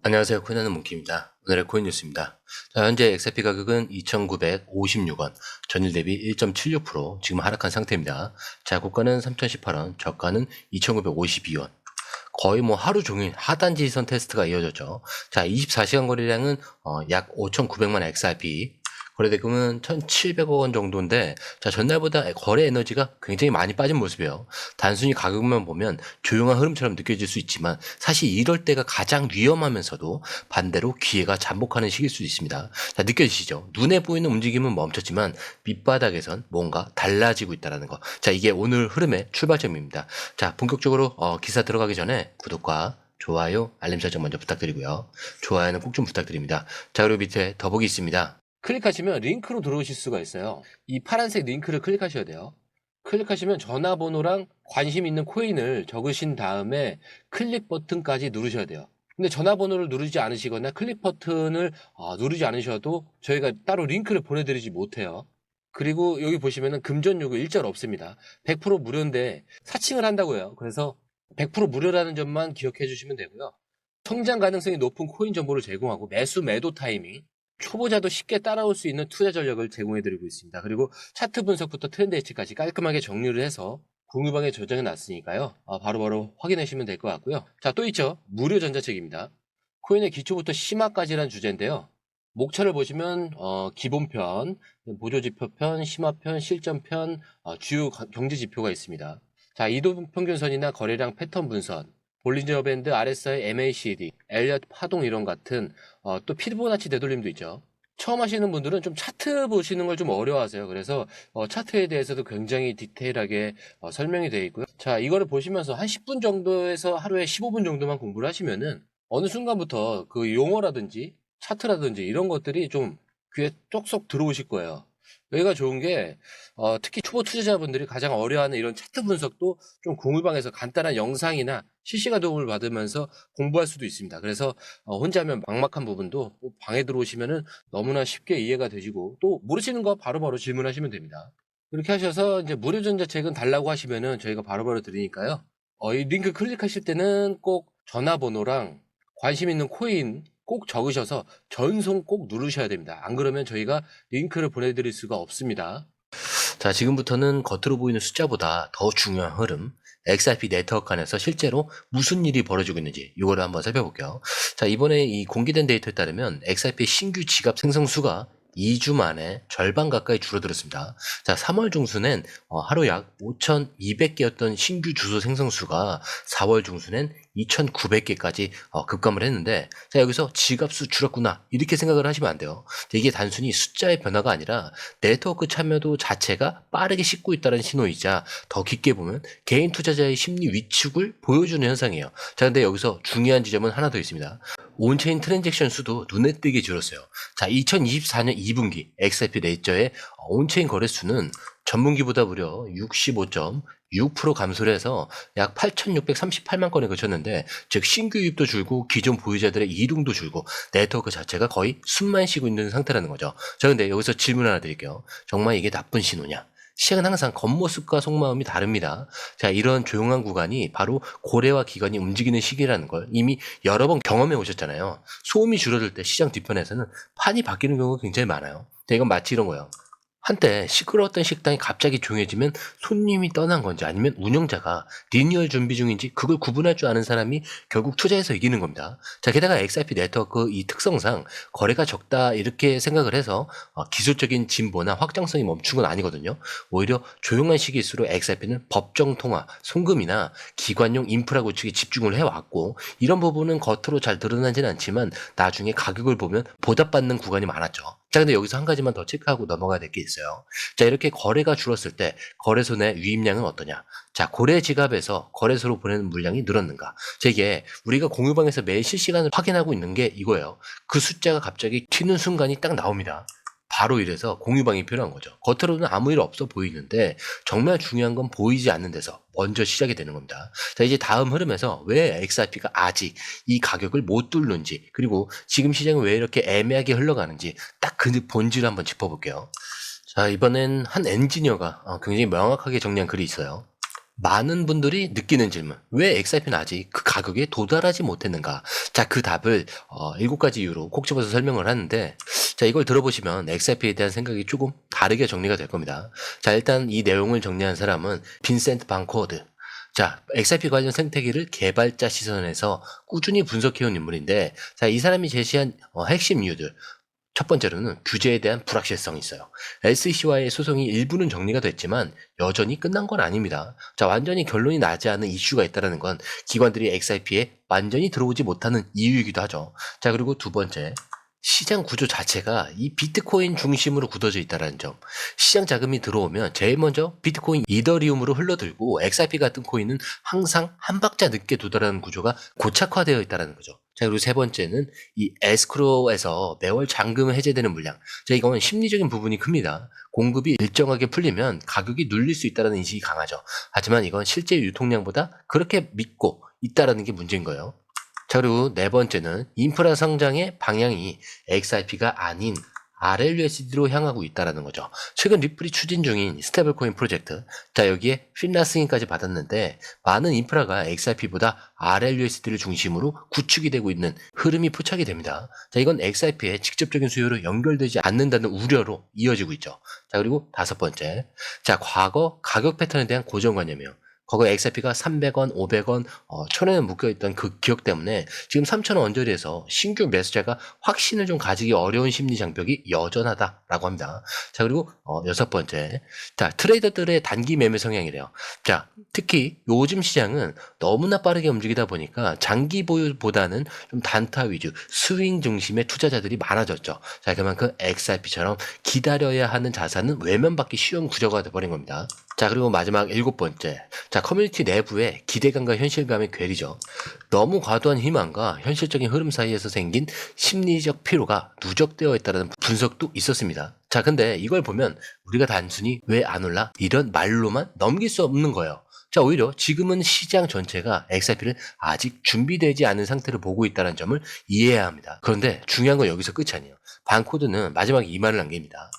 안녕하세요. 코인하는 몽키입니다. 오늘의 코인 뉴스입니다. 자, 현재 XRP 가격은 2,956원, 전일 대비 1.76% 지금 하락한 상태입니다. 자, 고가는 3,018원, 저가는 2,952원. 거의 하루 종일 하단 지지선 테스트가 이어졌죠. 자, 24시간 거래량은 약 5,900만 XRP, 거래대금은 1,700억 원 정도인데, 자, 전날보다 거래 에너지가 굉장히 많이 빠진 모습이에요. 단순히 가격만 보면 조용한 흐름처럼 느껴질 수 있지만, 사실 이럴 때가 가장 위험하면서도 반대로 기회가 잠복하는 시기일 수 있습니다. 자, 느껴지시죠? 눈에 보이는 움직임은 멈췄지만 밑바닥에선 뭔가 달라지고 있다는 거. 자, 이게 오늘 흐름의 출발점입니다. 자, 본격적으로 기사 들어가기 전에 구독과 좋아요, 알림 설정 먼저 부탁드리고요. 좋아요는 꼭 좀 부탁드립니다. 자, 그리고 밑에 더보기 있습니다. 클릭하시면 링크로 들어오실 수가 있어요. 이 파란색 링크를 클릭하셔야 돼요. 클릭하시면 전화번호랑 관심 있는 코인을 적으신 다음에 클릭 버튼까지 누르셔야 돼요. 근데 전화번호를 누르지 않으시거나 클릭 버튼을 누르지 않으셔도 저희가 따로 링크를 보내드리지 못해요. 그리고 여기 보시면은 금전 요구 일절 없습니다. 100% 무료인데 사칭을 한다고 해요. 그래서 100% 무료라는 점만 기억해 주시면 되고요. 성장 가능성이 높은 코인 정보를 제공하고 매수 매도 타이밍, 초보자도 쉽게 따라올 수 있는 투자 전략을 제공해드리고 있습니다. 그리고 차트 분석부터 트렌드 예측까지 깔끔하게 정리를 해서 공유방에 저장해 놨으니까요. 바로바로 확인하시면 될 것 같고요. 자, 또 있죠. 무료 전자책입니다. 코인의 기초부터 심화까지란 주제인데요. 목차를 보시면 기본편, 보조지표편, 심화편, 실전편, 주요 경제지표가 있습니다. 자, 이동평균선이나 거래량 패턴 분석, 볼린저 밴드, RSI, MACD, 엘리엇 파동 이론 같은 또 피보나치 되돌림도 있죠. 처음 하시는 분들은 좀 차트 보시는 걸 좀 어려워하세요. 그래서 차트에 대해서도 굉장히 디테일하게 설명이 되어 있고요. 자, 이거를 보시면서 한 10분 정도에서 하루에 15분 정도만 공부를 하시면은 어느 순간부터 그 용어라든지 차트라든지 이런 것들이 좀 귀에 쏙쏙 들어오실 거예요. 여기가 좋은 게 특히 초보 투자자분들이 가장 어려워하는 이런 차트 분석도 좀 공유방에서 간단한 영상이나 실시간 도움을 받으면서 공부할 수도 있습니다. 그래서 혼자 하면 막막한 부분도 방에 들어오시면은 너무나 쉽게 이해가 되시고 또 모르시는 거 바로바로 질문하시면 됩니다. 그렇게 하셔서 이제 무료 전자책은 달라고 하시면은 저희가 바로바로 드리니까요. 이 링크 클릭하실 때는 꼭 전화번호랑 관심 있는 코인 꼭 적으셔서 전송 꼭 누르셔야 됩니다. 안 그러면 저희가 링크를 보내드릴 수가 없습니다. 자, 지금부터는 겉으로 보이는 숫자보다 더 중요한 흐름, XRP 네트워크 안에서 실제로 무슨 일이 벌어지고 있는지 이거를 한번 살펴볼게요. 자, 이번에 이 공개된 데이터에 따르면 XRP 신규 지갑 생성수가 2주 만에 절반 가까이 줄어들었습니다. 자, 3월 중순엔 하루 약 5,200개였던 신규 주소 생성수가 4월 중순엔 2,900개까지 급감을 했는데, 자, 여기서 지갑수 줄었구나 이렇게 생각을 하시면 안 돼요. 이게 단순히 숫자의 변화가 아니라 네트워크 참여도 자체가 빠르게 싣고 있다는 신호이자 더 깊게 보면 개인 투자자의 심리 위축을 보여주는 현상이에요. 자, 근데 여기서 중요한 지점은 하나 더 있습니다. 온체인 트랜잭션 수도 눈에 띄게 줄었어요. 자, 2024년 2분기 XRP 레이저의 온체인 거래수는 전분기보다 무려 65.6% 감소를 해서 약 8,638만 건에 그쳤는데, 즉 신규 유입도 줄고 기존 보유자들의 이동도 줄고 네트워크 자체가 거의 숨만 쉬고 있는 상태라는 거죠. 자, 근데 여기서 질문 하나 드릴게요. 정말 이게 나쁜 신호냐? 시장은 항상 겉모습과 속마음이 다릅니다. 자, 이런 조용한 구간이 바로 고래와 기관이 움직이는 시기라는 걸 이미 여러 번 경험해 오셨잖아요. 소음이 줄어들 때 시장 뒤편에서는 판이 바뀌는 경우가 굉장히 많아요. 이건 마치 이런 거예요. 한때 시끄러웠던 식당이 갑자기 조용해지면 손님이 떠난 건지 아니면 운영자가 리뉴얼 준비 중인지 그걸 구분할 줄 아는 사람이 결국 투자해서 이기는 겁니다. 자, 게다가 XRP 네트워크 이 특성상 거래가 적다 이렇게 생각을 해서 기술적인 진보나 확장성이 멈춘 건 아니거든요. 오히려 조용한 시기일수록 XRP는 법정 통화, 송금이나 기관용 인프라 구축에 집중을 해왔고, 이런 부분은 겉으로 잘 드러나진 않지만 나중에 가격을 보면 보답받는 구간이 많았죠. 자, 근데 여기서 한 가지만 더 체크하고 넘어가야 될 게 있어요. 자, 이렇게 거래가 줄었을 때 거래소 내 유입량은 어떠냐? 자, 고래 지갑에서 거래소로 보내는 물량이 늘었는가? 자, 이게 우리가 공유방에서 매일 실시간으로 확인하고 있는 게 이거예요. 그 숫자가 갑자기 튀는 순간이 딱 나옵니다. 바로 이래서 공유방이 필요한 거죠. 겉으로는 아무 일 없어 보이는데 정말 중요한 건 보이지 않는 데서 먼저 시작이 되는 겁니다. 자, 이제 다음 흐름에서 왜 XRP가 아직 이 가격을 못 뚫는지, 그리고 지금 시장은 왜 이렇게 애매하게 흘러가는지 딱 그 본질을 한번 짚어볼게요. 자, 이번엔 한 엔지니어가 굉장히 명확하게 정리한 글이 있어요. 많은 분들이 느끼는 질문. 왜 XRP는 아직 그 가격에 도달하지 못했는가? 자, 그 답을 7가지 이유로 콕 집어서 설명을 하는데, 자, 이걸 들어보시면 XRP에 대한 생각이 조금 다르게 정리가 될 겁니다. 자, 일단 이 내용을 정리한 사람은 빈센트 방코드. 자, XRP 관련 생태계를 개발자 시선에서 꾸준히 분석해온 인물인데, 자, 이 사람이 제시한 핵심 이유들. 첫 번째로는 규제에 대한 불확실성이 있어요. SEC와의 소송이 일부는 정리가 됐지만 여전히 끝난 건 아닙니다. 자, 완전히 결론이 나지 않은 이슈가 있다는 건 기관들이 XRP에 완전히 들어오지 못하는 이유이기도 하죠. 자, 그리고 두 번째. 시장 구조 자체가 이 비트코인 중심으로 굳어져 있다는 점. 시장 자금이 들어오면 제일 먼저 비트코인 이더리움으로 흘러들고 XRP 같은 코인은 항상 한 박자 늦게 도달하는 구조가 고착화되어 있다는 거죠. 자, 그리고 세 번째는 이 에스크로에서 매월 잔금 해제되는 물량. 자, 이건 심리적인 부분이 큽니다. 공급이 일정하게 풀리면 가격이 눌릴 수 있다는 인식이 강하죠. 하지만 이건 실제 유통량보다 그렇게 믿고 있다는 게 문제인 거예요. 자, 그리고 네 번째는 인프라 성장의 방향이 XRP가 아닌 RLUSD로 향하고 있다는 거죠. 최근 리플이 추진 중인 스테이블코인 프로젝트. 자, 여기에 필라 승인까지 받았는데 많은 인프라가 XRP보다 RLUSD를 중심으로 구축이 되고 있는 흐름이 포착이 됩니다. 자, 이건 XRP의 직접적인 수요로 연결되지 않는다는 우려로 이어지고 있죠. 자, 그리고 다섯 번째. 자, 과거 가격 패턴에 대한 고정관념이요. 과거 XRP가 300원, 500원, 1000원에 묶여있던 그 기억 때문에 지금 3000원 언저리에서 신규 매수자가 확신을 좀 가지기 어려운 심리 장벽이 여전하다라고 합니다. 자, 그리고 여섯 번째. 자, 트레이더들의 단기 매매 성향이래요. 자, 특히 요즘 시장은 너무나 빠르게 움직이다 보니까 장기 보유보다는 좀 단타 위주, 스윙 중심의 투자자들이 많아졌죠. 자, 그만큼 XRP처럼 기다려야 하는 자산은 외면받기 쉬운 구조가 돼버린 겁니다. 자, 그리고 마지막 일곱 번째. 자, 커뮤니티 내부의 기대감과 현실감의 괴리죠. 너무 과도한 희망과 현실적인 흐름 사이에서 생긴 심리적 피로가 누적되어 있다는 분석도 있었습니다. 자, 근데 이걸 보면 우리가 단순히 왜 안 올라? 이런 말로만 넘길 수 없는 거예요. 자, 오히려 지금은 시장 전체가 XRP를 아직 준비되지 않은 상태를 보고 있다는 점을 이해해야 합니다. 그런데 중요한 건 여기서 끝이 아니에요. 반코드는 마지막에 이 말을 남깁니다.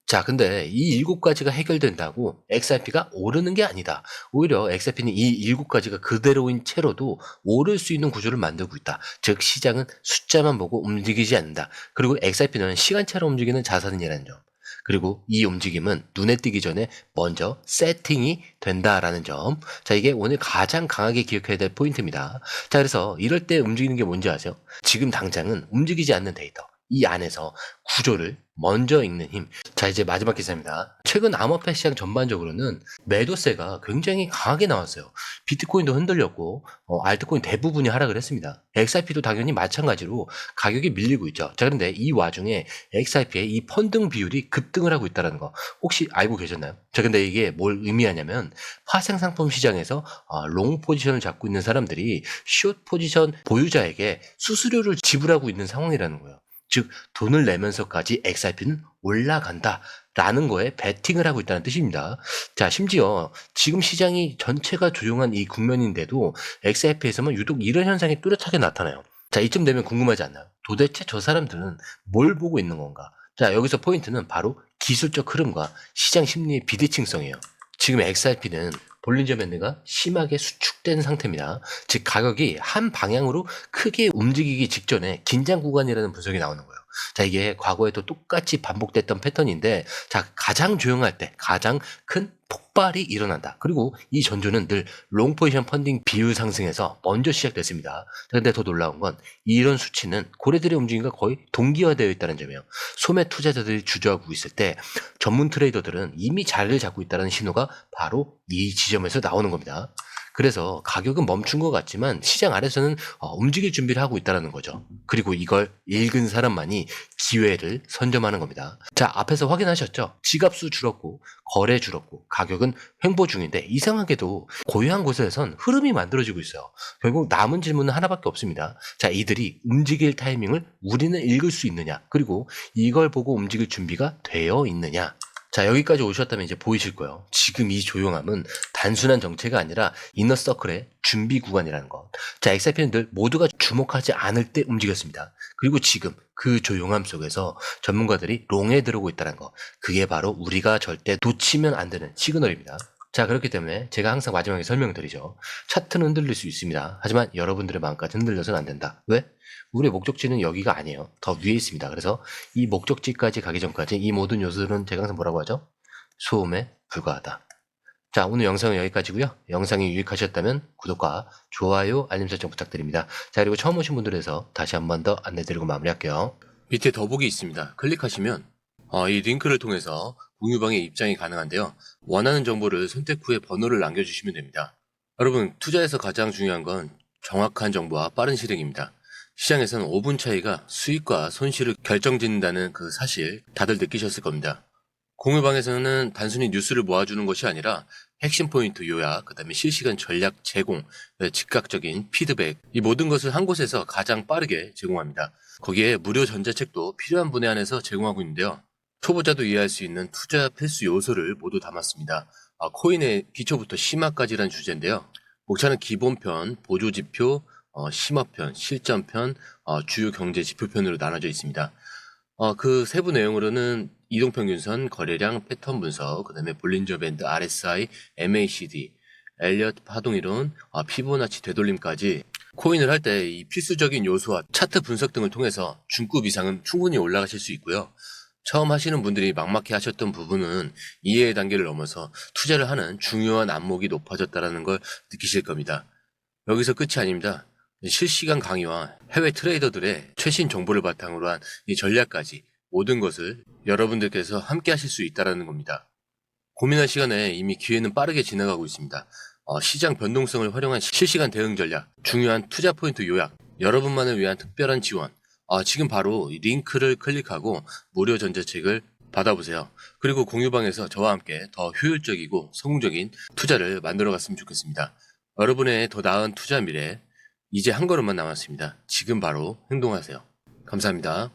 자, 근데 이 7가지가 해결된다고 XRP가 오르는 게 아니다. 오히려 XRP는 이 7가지가 그대로인 채로도 오를 수 있는 구조를 만들고 있다. 즉, 시장은 숫자만 보고 움직이지 않는다. 그리고 XRP는 시간차로 움직이는 자산이라는 점. 그리고 이 움직임은 눈에 띄기 전에 먼저 세팅이 된다라는 점. 자, 이게 오늘 가장 강하게 기억해야 될 포인트입니다. 자, 그래서 이럴 때 움직이는 게 뭔지 아세요? 지금 당장은 움직이지 않는 데이터. 이 안에서 구조를 먼저 읽는 힘. 자, 이제 마지막 기사입니다. 최근 암호화폐 시장 전반적으로는 매도세가 굉장히 강하게 나왔어요. 비트코인도 흔들렸고 알트코인 대부분이 하락을 했습니다. XRP도 당연히 마찬가지로 가격이 밀리고 있죠. 자, 그런데 이 와중에 XRP의 이 펀딩 비율이 급등을 하고 있다는 거 혹시 알고 계셨나요? 자, 근데 이게 뭘 의미하냐면 파생 상품 시장에서 롱 포지션을 잡고 있는 사람들이 숏 포지션 보유자에게 수수료를 지불하고 있는 상황이라는 거예요. 즉, 돈을 내면서까지 XRP는 올라간다라는 거에 베팅을 하고 있다는 뜻입니다. 자, 심지어 지금 시장이 전체가 조용한 이 국면인데도 XRP에서만 유독 이런 현상이 뚜렷하게 나타나요. 자, 이쯤 되면 궁금하지 않나요? 도대체 저 사람들은 뭘 보고 있는 건가? 자, 여기서 포인트는 바로 기술적 흐름과 시장 심리의 비대칭성이에요. 지금 XRP는 볼린저 밴드가 심하게 수축된 상태입니다. 즉, 가격이 한 방향으로 크게 움직이기 직전에 긴장 구간이라는 분석이 나오는 거예요. 자, 이게 과거에도 똑같이 반복됐던 패턴인데, 자, 가장 조용할 때 가장 큰 폭발이 일어난다. 그리고 이 전조는 늘 롱 포지션 펀딩 비율 상승에서 먼저 시작됐습니다. 그런데 더 놀라운 건 이런 수치는 고래들의 움직임과 거의 동기화되어 있다는 점이에요. 소매 투자자들이 주저하고 있을 때 전문 트레이더들은 이미 자리를 잡고 있다는 신호가 바로 이 지점에서 나오는 겁니다. 그래서 가격은 멈춘 것 같지만 시장 아래서는 움직일 준비를 하고 있다는 거죠. 그리고 이걸 읽은 사람만이 기회를 선점하는 겁니다. 자, 앞에서 확인하셨죠? 지갑수 줄었고 거래 줄었고 가격은 횡보 중인데 이상하게도 고요한 곳에선 흐름이 만들어지고 있어요. 결국 남은 질문은 하나밖에 없습니다. 자, 이들이 움직일 타이밍을 우리는 읽을 수 있느냐? 그리고 이걸 보고 움직일 준비가 되어 있느냐? 자, 여기까지 오셨다면 이제 보이실 거예요. 지금 이 조용함은 단순한 정체가 아니라 이너서클의 준비 구간이라는 것. 자, XRP는 늘 모두가 주목하지 않을 때 움직였습니다. 그리고 지금 그 조용함 속에서 전문가들이 롱에 들어오고 있다는 것. 그게 바로 우리가 절대 놓치면 안 되는 시그널입니다. 자, 그렇기 때문에 제가 항상 마지막에 설명드리죠. 차트는 흔들릴 수 있습니다. 하지만 여러분들의 마음까지 흔들려서는 안 된다. 왜? 우리의 목적지는 여기가 아니에요. 더 위에 있습니다. 그래서 이 목적지까지 가기 전까지 이 모든 요소들은 제가 항상 뭐라고 하죠? 소음에 불과하다. 자, 오늘 영상은 여기까지고요. 영상이 유익하셨다면 구독과 좋아요, 알림 설정 부탁드립니다. 자, 그리고 처음 오신 분들에서 다시 한 번 더 안내드리고 마무리할게요. 밑에 더보기 있습니다. 클릭하시면 이 링크를 통해서 공유방에 입장이 가능한데요. 원하는 정보를 선택 후에 번호를 남겨주시면 됩니다. 여러분, 투자에서 가장 중요한 건 정확한 정보와 빠른 실행입니다. 시장에서는 5분 차이가 수익과 손실을 결정짓는다는 그 사실 다들 느끼셨을 겁니다. 공유방에서는 단순히 뉴스를 모아주는 것이 아니라 핵심 포인트 요약, 그 다음에 실시간 전략 제공, 즉각적인 피드백, 이 모든 것을 한 곳에서 가장 빠르게 제공합니다. 거기에 무료 전자책도 필요한 분에 한해서 제공하고 있는데요. 초보자도 이해할 수 있는 투자 필수 요소를 모두 담았습니다. 코인의 기초부터 심화까지란 주제인데요. 목차는 기본편, 보조지표, 심화편, 실전편, 주요 경제 지표편으로 나눠져 있습니다. 그 세부 내용으로는 이동평균선, 거래량, 패턴 분석, 그 다음에 볼린저 밴드, RSI, MACD, 엘리엇 파동이론, 피보나치 되돌림까지 코인을 할 때 이 필수적인 요소와 차트 분석 등을 통해서 중급 이상은 충분히 올라가실 수 있고요. 처음 하시는 분들이 막막해 하셨던 부분은 이해의 단계를 넘어서 투자를 하는 중요한 안목이 높아졌다는 걸 느끼실 겁니다. 여기서 끝이 아닙니다. 실시간 강의와 해외 트레이더들의 최신 정보를 바탕으로 한 이 전략까지 모든 것을 여러분들께서 함께 하실 수 있다는 겁니다. 고민할 시간에 이미 기회는 빠르게 지나가고 있습니다. 시장 변동성을 활용한 실시간 대응 전략, 중요한 투자 포인트 요약, 여러분만을 위한 특별한 지원, 지금 바로 이 링크를 클릭하고 무료 전자책을 받아보세요. 그리고 공유방에서 저와 함께 더 효율적이고 성공적인 투자를 만들어 갔으면 좋겠습니다. 여러분의 더 나은 투자 미래, 이제 한 걸음만 남았습니다. 지금 바로 행동하세요. 감사합니다.